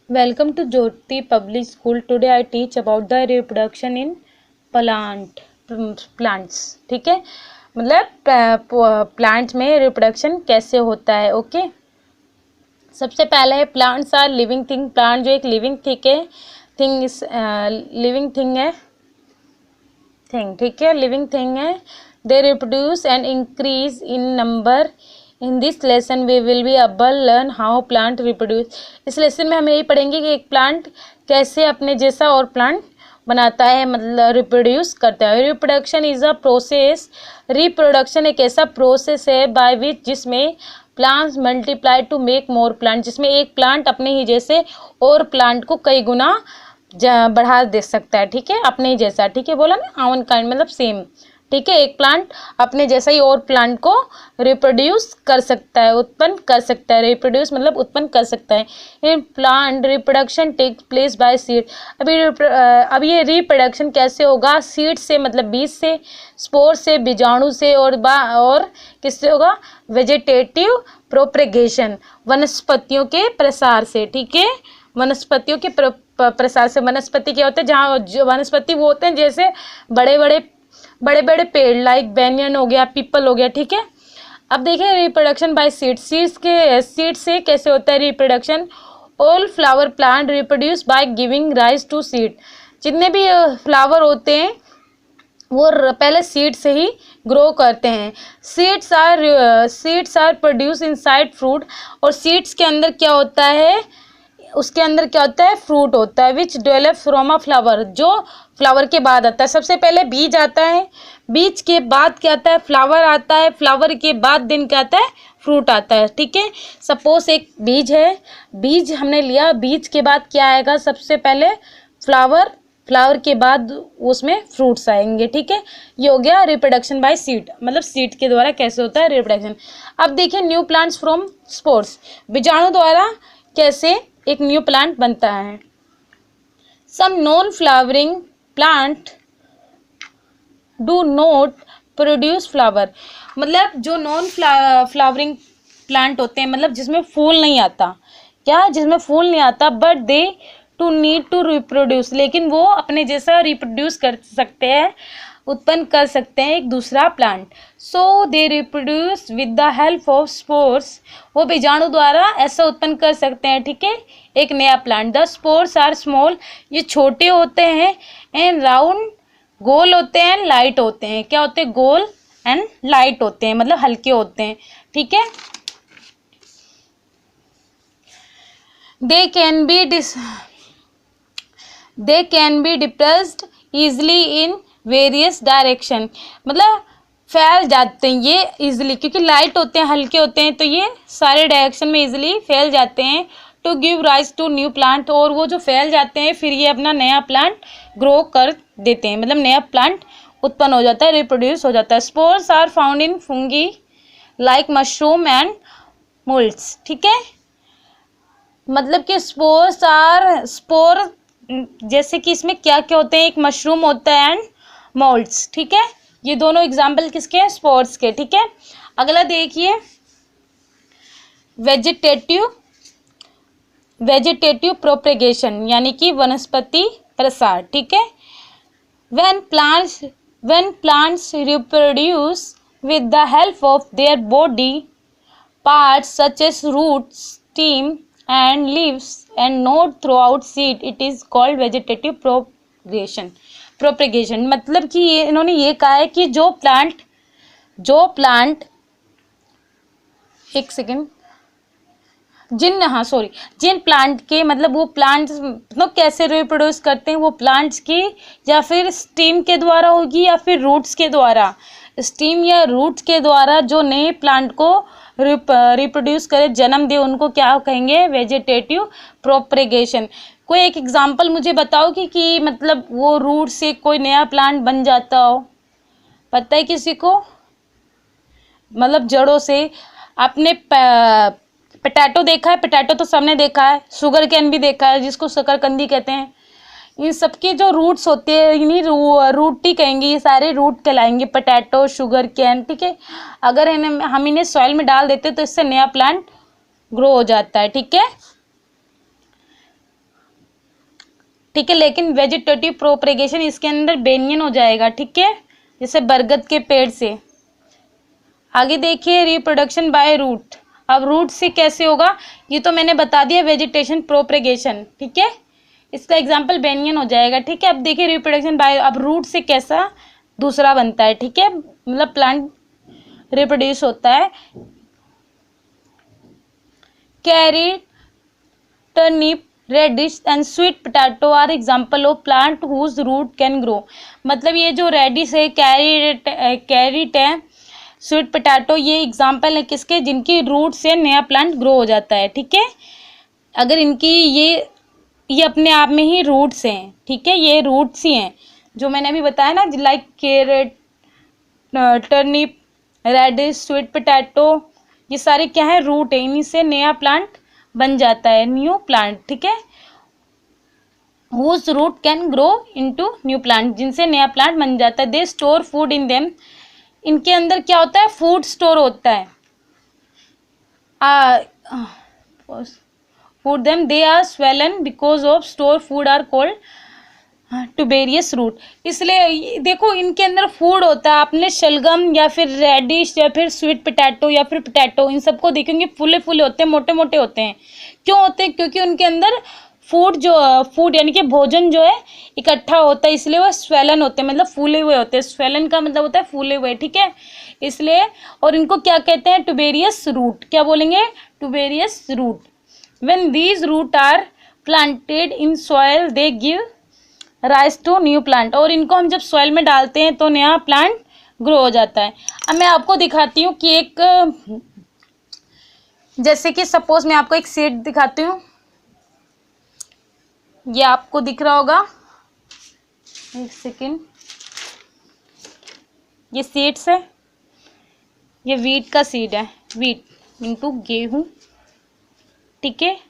Welcome to Jyoti Public School. Today I teach about the reproduction in plants. ठीक है, मतलब plant में reproduction कैसे होता है. ओके, सबसे पहले है plants are living thing. Plant जो एक लिविंग थिंग है, लिविंग थिंग है, ठीक है, लिविंग थिंग है. They reproduce and increase in number. In this lesson we will be able learn how plant reproduce. इस लेसन में हम यही पढ़ेंगे कि एक प्लांट कैसे अपने जैसा और प्लांट बनाता है, मतलब रिप्रोड्यूस करता है. Reproduction is a process. Reproduction एक ऐसा प्रोसेस है बाय विच जिसमें plants multiply two make more plant, जिसमें एक प्लांट अपने ही जैसे और प्लांट को कई गुना बढ़ा दे सकता है. ठीक है, अपने ही जैसा. ठीक है, बोला ना, आवन काइंड मतलब सेम. ठीक है, एक प्लांट अपने जैसा ही और प्लांट को रिप्रोड्यूस कर सकता है, उत्पन्न कर सकता है. रिप्रोड्यूस मतलब उत्पन्न कर सकता है. In plant reproduction take place by seed. अब ये रिप्रोडक्शन कैसे होगा? सीड से मतलब बीज से, स्पोर से बीजाणु से, और किससे होगा? वेजिटेटिव प्रोपेगेशन, वनस्पतियों के प्रसार से. ठीक है, वनस्पतियों के प्रसार से. वनस्पति क्या होता है? जहाँ वनस्पति वो होते हैं जैसे बड़े बड़े पेड़, लाइक बैनियन हो गया, पीपल हो गया. ठीक है, अब देखिए रिप्रोडक्शन बाय सीड. सीड से कैसे होता है reproduction? All flower plant reproduce by giving rise to seed. जितने भी फ्लावर होते हैं वो पहले सीड से ही ग्रो करते हैं. Seeds are produce inside fruit. और सीड्स के अंदर क्या होता है? उसके अंदर क्या होता है? फ्रूट होता है. Which develop from a flower, जो फ्लावर के बाद आता है. सबसे पहले बीज आता है, बीज के बाद क्या आता है? फ्लावर आता है, फ्लावर के बाद दिन क्या आता है? फ्रूट आता है. ठीक है, सपोज एक बीज है, बीज हमने लिया, बीज के बाद क्या आएगा? सबसे पहले फ्लावर, फ्लावर के बाद उसमें फ्रूट्स आएंगे. ठीक है, ये हो गया रिप्रोडक्शन बाय सीड, मतलब सीड के द्वारा कैसे होता है रिप्रोडक्शन. अब देखिए न्यू प्लांट्स फ्रॉम स्पोर्स. बीजाणु द्वारा कैसे एक न्यू प्लांट बनता है. Some non flowering plant do not produce flower. मतलब जो नॉन फ्लावरिंग प्लांट होते हैं, मतलब जिसमें फूल नहीं आता. क्या? जिसमें फूल नहीं आता. But they too need to reproduce, लेकिन वो अपने जैसा रिप्रोड्यूस कर सकते हैं, उत्पन्न कर सकते हैं एक दूसरा plant. So they reproduce with the help of spores. वो बीजाणु द्वारा ऐसा उत्पन्न कर सकते हैं. ठीक है, एक नया plant. The spores are small. ये छोटे होते हैं. एंड राउंड, गोल होते हैं, लाइट होते हैं. क्या होते हैं? गोल एंड लाइट होते हैं, मतलब हल्के होते हैं. ठीक है, they can be depressed easily in various direction. मतलब फैल जाते हैं ये इजिली, क्योंकि लाइट होते हैं, हल्के होते हैं, तो ये सारे डायरेक्शन में इजिली फैल जाते हैं. To give rise to new plant. और वो जो फैल जाते हैं फिर ये अपना नया प्लांट ग्रो कर देते हैं, मतलब नया प्लांट उत्पन्न हो जाता है, रिप्रोड्यूस हो जाता है. Spores are found in fungi like mushroom and moulds. ठीक है, मतलब कि स्पोर जैसे कि इसमें क्या क्या होते हैं? एक मशरूम होता है एंड मोल्ड्स. ठीक है, ये दोनों एग्जाम्पल किसके हैं? स्पोर्स के. ठीक है, अगला देखिए वेजिटेटिव प्रोपेगेशन, यानी कि वनस्पति प्रसार. ठीक है, when plants reproduce with the help of their body parts such as roots, stem and leaves and not throughout seed, it is called vegetative propagation. मतलब कि इन्होंने ये कहा है कि जो प्लांट एक सेकेंड, जिन प्लांट के, मतलब वो प्लांट्स मतलब कैसे रिप्रोड्यूस करते हैं? वो प्लांट्स की या फिर स्टीम के द्वारा होगी या फिर रूट्स के द्वारा. स्टीम या रूट्स के द्वारा जो नए प्लांट को रिप्रोड्यूस करे, जन्म दे, उनको क्या कहेंगे? Vegetative propagation. कोई एक एग्जांपल मुझे बताओ कि मतलब वो रूट से कोई नया प्लांट बन जाता हो. पता है किसी को? मतलब जड़ों से. आपने पोटैटो देखा है? पोटैटो तो सबने देखा है. शुगर कैन भी देखा है, जिसको शकरकंदी कहते हैं. इन सबके जो रूट्स होते हैं, इन्हीं रूट ही कहेंगे, ये सारे रूट कहलाएंगे. Potato, sugar cane. ठीक है, अगर हम इन्हें सॉइल में डाल देते तो इससे नया प्लांट ग्रो हो जाता है. ठीक है, ठीक है, लेकिन वेजिटेटिव प्रोपगेशन इसके अंदर बेनियन हो जाएगा, ठीक है, जैसे बरगद के पेड़ से। आगे देखिए रिप्रोडक्शन बाय रूट। अब रूट से कैसे होगा, ये तो मैंने बता दिया, वेजिटेशन प्रोपगेशन, ठीक है, इसका एग्जाम्पल बेनियन हो जाएगा, ठीक है। अब देखिए रिप्रोडक्शन बाय, अब रूट से कैसा दूसरा बनता है, ठीक है, मतलब प्लांट रिप्रोड्यूस होता है। Carrot, turnip, radish and sweet potato are example of plant whose root can grow. मतलब ये जो रेडिश है, कैरेट है, स्वीट पोटैटो, ये एग्जाम्पल है किसके, जिनकी रूट से नया प्लांट ग्रो हो जाता है, ठीक है। अगर इनकी ये अपने आप में ही रूट्स हैं, ठीक है, ये रूट्स ही हैं जो मैंने अभी बताया ना, like carrot, turnip, radish, sweet potato, ये सारे क्या है, रूट है, इन्हीं से नया प्लांट बन जाता है, न्यू प्लांट, ठीक है। Whose root can grow into new plant, जिनसे नया प्लांट बन जाता है। They store food in them, इनके अंदर क्या होता है, फूड स्टोर होता है। Food them, they are swollen because of store food are called tuberous root. इसलिए देखो इनके अंदर फूड होता है। आपने शलगम या फिर रेडिश या फिर स्वीट पोटैटो या फिर पोटैटो, इन सबको देखेंगे फूले फूले होते हैं, मोटे मोटे होते हैं। क्यों होते हैं, क्योंकि उनके अंदर फूड यानी कि भोजन जो है इकट्ठा होता है, इसलिए वो स्वेलन होते हैं, मतलब फूले हुए होते हैं। स्वेलन का मतलब होता है फूले हुए, ठीक है, इसलिए। और इनको क्या कहते हैं, ट्यूबेरियस रूट। क्या बोलेंगे, tuberous root. When these root are planted in soil they give rise to new plant. और इनको हम जब सॉइल में डालते हैं तो नया प्लांट ग्रो हो जाता है। अब मैं आपको दिखाती हूँ कि एक, जैसे कि सपोज मैं आपको एक सीड दिखाती हूँ, ये आपको दिख रहा होगा, एक सेकेंड, ये सीड्स है, ये वीट का सीड है, वीट इनटू गेहूँ, ठीक है।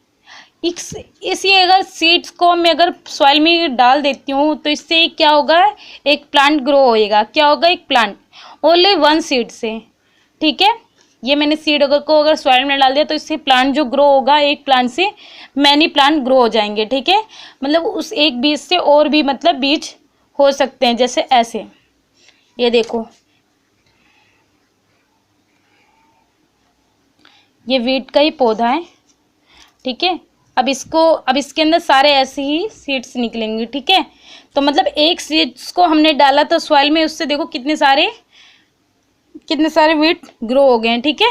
इसी अगर सीड्स को मैं अगर सॉइल में डाल देती हूँ तो इससे क्या होगा, एक प्लांट ग्रो होएगा। क्या होगा, एक प्लांट, ओनली वन सीड से, ठीक है। ये मैंने सीड अगर सॉइल में डाल दिया तो इससे प्लांट जो ग्रो होगा, एक प्लांट से मैनी प्लांट ग्रो हो जाएंगे, ठीक है। मतलब उस एक बीज से और भी मतलब बीज हो सकते हैं, जैसे ऐसे, ये देखो, ये वीट का ही पौधा है, ठीक है। अब इसके अंदर सारे ऐसे ही सीड्स निकलेंगे, ठीक है। तो मतलब एक सीड्स को हमने डाला तो सॉइल में, उससे देखो कितने सारे वीट ग्रो हो गए हैं, ठीक है।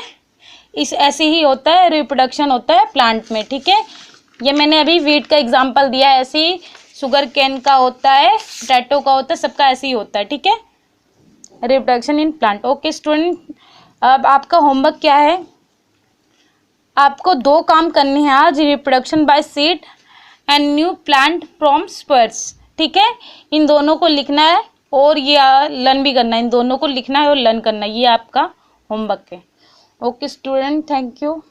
इस ऐसे ही होता है, रिप्रोडक्शन होता है प्लांट में, ठीक है। ये मैंने अभी वीट का एग्जांपल दिया है, ऐसे ही शुगर केन का होता है, पोटैटो का होता है, सबका ऐसे ही होता है, ठीक है, reproduction in plant. Okay student, अब आपका होमवर्क क्या है, आपको 2 काम करने हैं आज, reproduction by seed and new plant from spurs, ठीक है। इन दोनों को लिखना है और ये लर्न भी करना है, इन दोनों को लिखना है और लर्न करना है, ये आपका होमवर्क है। Okay student, thank you.